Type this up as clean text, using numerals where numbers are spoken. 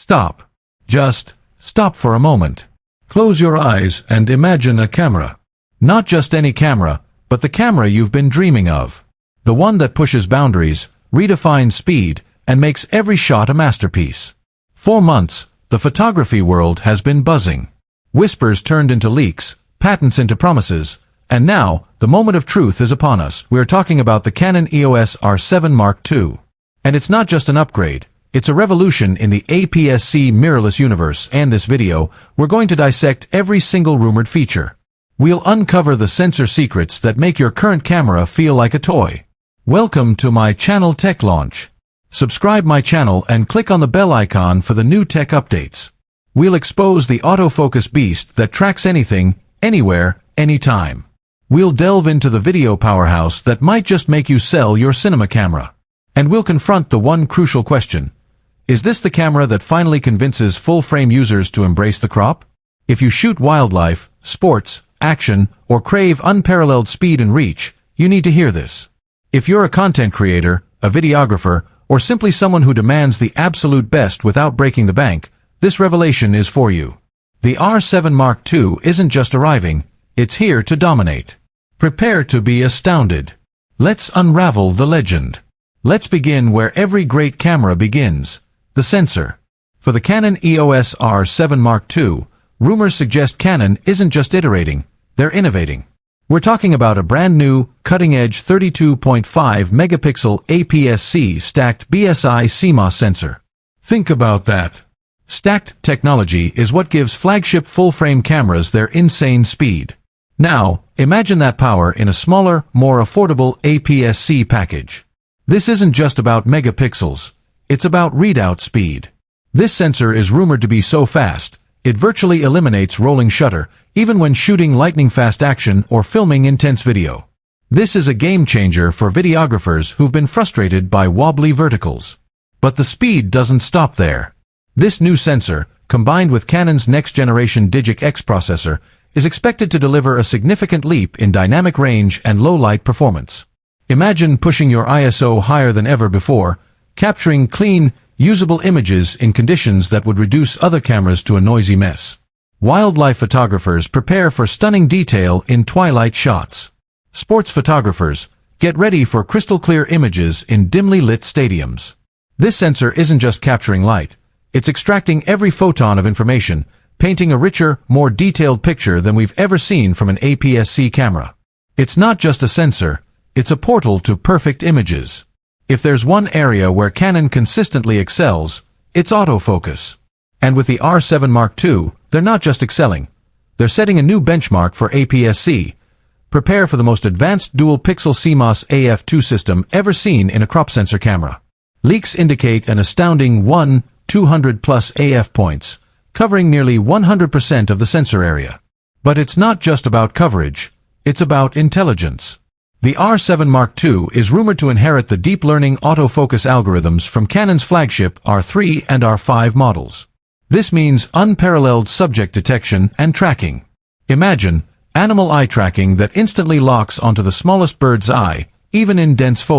Stop. Just stop for a moment. Close your eyes and imagine a camera. Not just any camera, but the camera you've been dreaming of. The one that pushes boundaries, redefines speed, and makes every shot a masterpiece. For months, the photography world has been buzzing. Whispers turned into leaks, patents into promises, and now, the moment of truth is upon us. We're talking about the Canon EOS R7 Mark II. And it's not just an upgrade, it's a revolution in the APS-C mirrorless universe, and this video, we're going to dissect every single rumored feature. We'll uncover the sensor secrets that make your current camera feel like a toy. Welcome to my channel Tech Launch. Subscribe my channel and click on the bell icon for the new tech updates. We'll expose the autofocus beast that tracks anything, anywhere, anytime. We'll delve into the video powerhouse that might just make you sell your cinema camera. And we'll confront the one crucial question. Is this the camera that finally convinces full-frame users to embrace the crop? If you shoot wildlife, sports, action, or crave unparalleled speed and reach, you need to hear this. If you're a content creator, a videographer, or simply someone who demands the absolute best without breaking the bank, this revelation is for you. The R7 Mark II isn't just arriving, it's here to dominate. Prepare to be astounded. Let's unravel the legend. Let's begin where every great camera begins, the sensor. For the Canon EOS R7 Mark II, rumors suggest Canon isn't just iterating, they're innovating. We're talking about a brand new, cutting-edge 32.5 megapixel APS-C stacked BSI CMOS sensor. Think about that. Stacked technology is what gives flagship full-frame cameras their insane speed. Now, imagine that power in a smaller, more affordable APS-C package. This isn't just about megapixels, it's about readout speed. This sensor is rumored to be so fast, it virtually eliminates rolling shutter, even when shooting lightning-fast action or filming intense video. This is a game-changer for videographers who've been frustrated by wobbly verticals. But the speed doesn't stop there. This new sensor, combined with Canon's next-generation Digic X processor, is expected to deliver a significant leap in dynamic range and low-light performance. Imagine pushing your ISO higher than ever before, capturing clean, usable images in conditions that would reduce other cameras to a noisy mess. Wildlife photographers prepare for stunning detail in twilight shots. Sports photographers, get ready for crystal-clear images in dimly lit stadiums. This sensor isn't just capturing light, it's extracting every photon of information, painting a richer, more detailed picture than we've ever seen from an APS-C camera. It's not just a sensor, it's a portal to perfect images. If there's one area where Canon consistently excels, it's autofocus. And with the R7 Mark II, they're not just excelling. They're setting a new benchmark for APS-C. Prepare for the most advanced dual-pixel CMOS AF2 system ever seen in a crop sensor camera. Leaks indicate an astounding 200+ AF points, covering nearly 100% of the sensor area. But it's not just about coverage, it's about intelligence. The R7 Mark II is rumored to inherit the deep learning autofocus algorithms from Canon's flagship R3 and R5 models. This means unparalleled subject detection and tracking. Imagine animal eye tracking that instantly locks onto the smallest bird's eye, even in dense foliage.